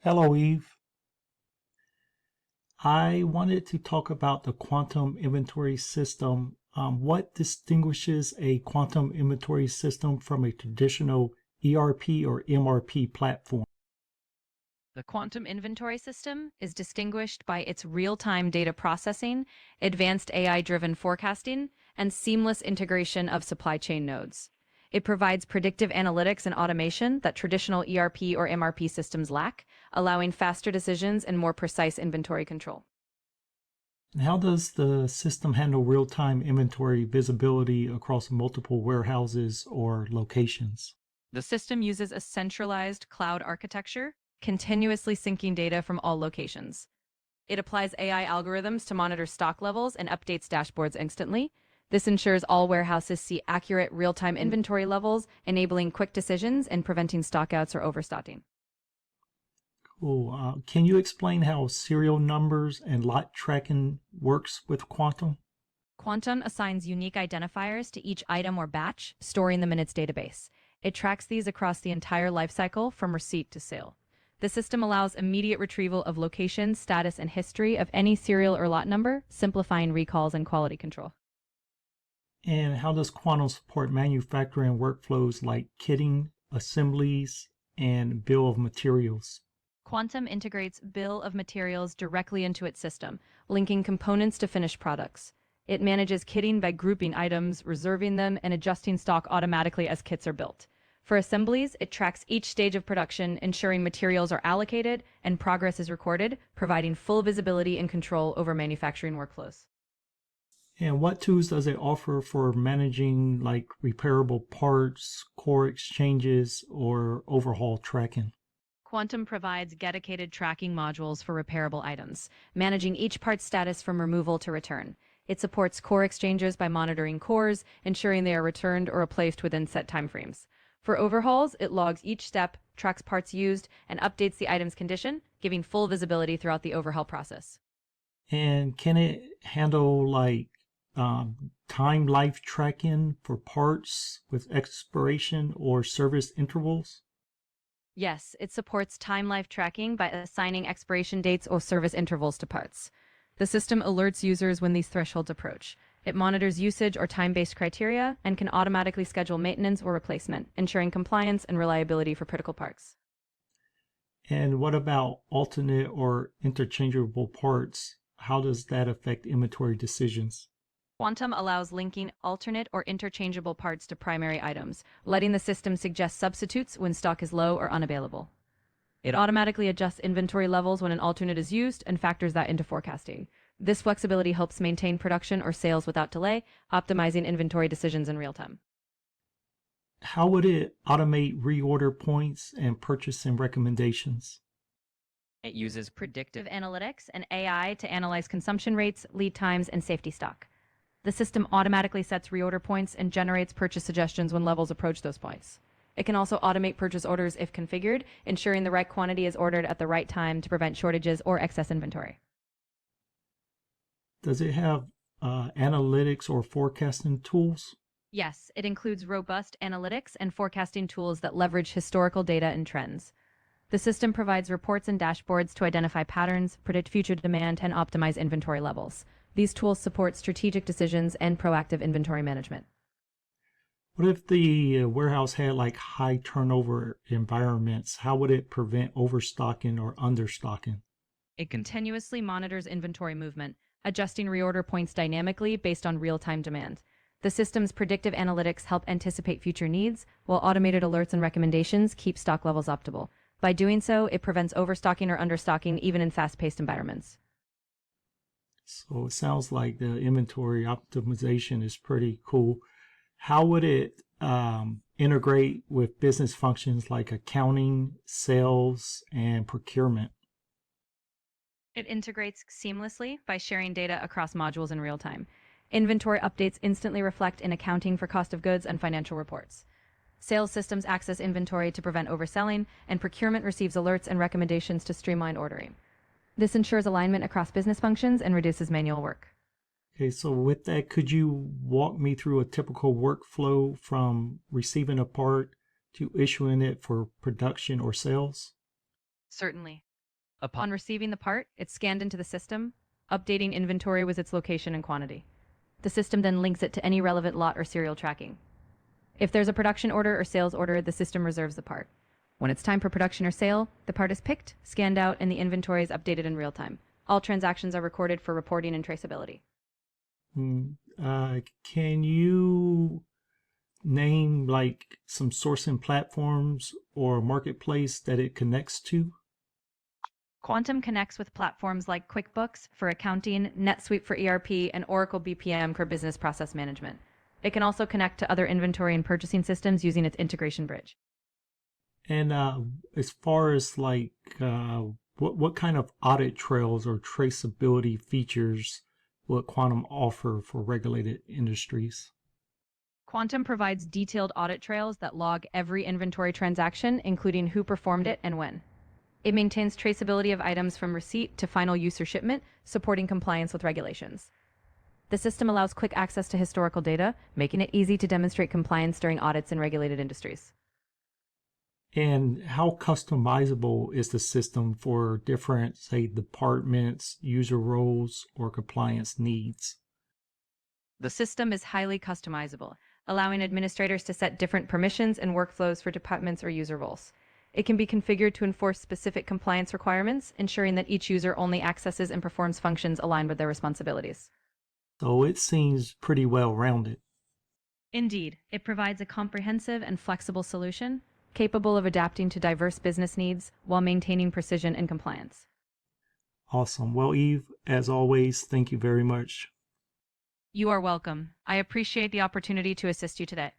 Hello, Eve. I wanted to talk about the quantum inventory system. What distinguishes a quantum inventory system from a traditional ERP or MRP platform? The quantum inventory system is distinguished by its real-time data processing, advanced AI-driven forecasting, and seamless integration of supply chain nodes. It provides predictive analytics and automation that traditional ERP or MRP systems lack, allowing faster decisions and more precise inventory control. And how does the system handle real-time inventory visibility across multiple warehouses or locations? The system uses a centralized cloud architecture, continuously syncing data from all locations. It applies AI algorithms to monitor stock levels and updates dashboards instantly. This ensures all warehouses see accurate real-time inventory levels, enabling quick decisions and preventing stockouts or overstocking. Cool. Can you explain how serial numbers and lot tracking works with quantum? Quantum assigns unique identifiers to each item or batch, storing them in its database. It tracks these across the entire lifecycle from receipt to sale. The system allows immediate retrieval of location, status, and history of any serial or lot number, simplifying recalls and quality control. And how does quantum support manufacturing workflows like kitting, assemblies, and bill of materials? Quantum integrates bill of materials directly into its system, linking components to finished products. It manages kitting by grouping items, reserving them, and adjusting stock automatically as kits are built. For assemblies, it tracks each stage of production, ensuring materials are allocated and progress is recorded, providing full visibility and control over manufacturing workflows. And what tools does it offer for managing like repairable parts, core exchanges, or overhaul tracking? Quantum provides dedicated tracking modules for repairable items, managing each part's status from removal to return. It supports core exchanges by monitoring cores, ensuring they are returned or replaced within set timeframes. For overhauls, it logs each step, tracks parts used, and updates the item's condition, giving full visibility throughout the overhaul process. And can it handle like time life tracking for parts with expiration or service intervals? Yes, it supports time life tracking by assigning expiration dates or service intervals to parts. The system alerts users when these thresholds approach. It monitors usage or time-based criteria and can automatically schedule maintenance or replacement, ensuring compliance and reliability for critical parts. And what about alternate or interchangeable parts? How does that affect inventory decisions? Quantum allows linking alternate or interchangeable parts to primary items, letting the system suggest substitutes when stock is low or unavailable. It automatically adjusts inventory levels when an alternate is used and factors that into forecasting. This flexibility helps maintain production or sales without delay, optimizing inventory decisions in real time. How would it automate reorder points and purchasing recommendations? It uses predictive analytics and AI to analyze consumption rates, lead times, and safety stock. The system automatically sets reorder points and generates purchase suggestions when levels approach those points. It can also automate purchase orders if configured, ensuring the right quantity is ordered at the right time to prevent shortages or excess inventory. Does it have analytics or forecasting tools? Yes, it includes robust analytics and forecasting tools that leverage historical data and trends. The system provides reports and dashboards to identify patterns, predict future demand, and optimize inventory levels. These tools support strategic decisions and proactive inventory management. What if the warehouse had like high turnover environments? How would it prevent overstocking or understocking? It continuously monitors inventory movement, adjusting reorder points dynamically based on real-time demand. The system's predictive analytics help anticipate future needs, while automated alerts and recommendations keep stock levels optimal. By doing so, it prevents overstocking or understocking even in fast-paced environments. So it sounds like the inventory optimization is pretty cool. How would it integrate with business functions like accounting, sales, and procurement? It integrates seamlessly by sharing data across modules in real time. Inventory updates instantly reflect in accounting for cost of goods and financial reports. Sales systems access inventory to prevent overselling, and procurement receives alerts and recommendations to streamline ordering. This ensures alignment across business functions and reduces manual work. Okay, so with that, could you walk me through a typical workflow from receiving a part to issuing it for production or sales? Certainly. Upon receiving the part, it's scanned into the system, updating inventory with its location and quantity. The system then links it to any relevant lot or serial tracking. If there's a production order or sales order, the system reserves the part. When it's time for production or sale, the part is picked, scanned out, and the inventory is updated in real time. All transactions are recorded for reporting and traceability. Can you name like some sourcing platforms or marketplace that it connects to? Quantum connects with platforms like QuickBooks for accounting, NetSuite for ERP, and Oracle BPM for business process management. It can also connect to other inventory and purchasing systems using its integration bridge. And as far as like what kind of audit trails or traceability features would Quantum offer for regulated industries? Quantum provides detailed audit trails that log every inventory transaction, including who performed it and when. It maintains traceability of items from receipt to final use or shipment, supporting compliance with regulations. The system allows quick access to historical data, making it easy to demonstrate compliance during audits in regulated industries. And how customizable is the system for different, say, departments, user roles, or compliance needs? The system is highly customizable, allowing administrators to set different permissions and workflows for departments or user roles. It can be configured to enforce specific compliance requirements, ensuring that each user only accesses and performs functions aligned with their responsibilities. So it seems pretty well rounded. Indeed, it provides a comprehensive and flexible solution, capable of adapting to diverse business needs while maintaining precision and compliance. Awesome. Well, Eve, as always, thank you very much. You are welcome. I appreciate the opportunity to assist you today.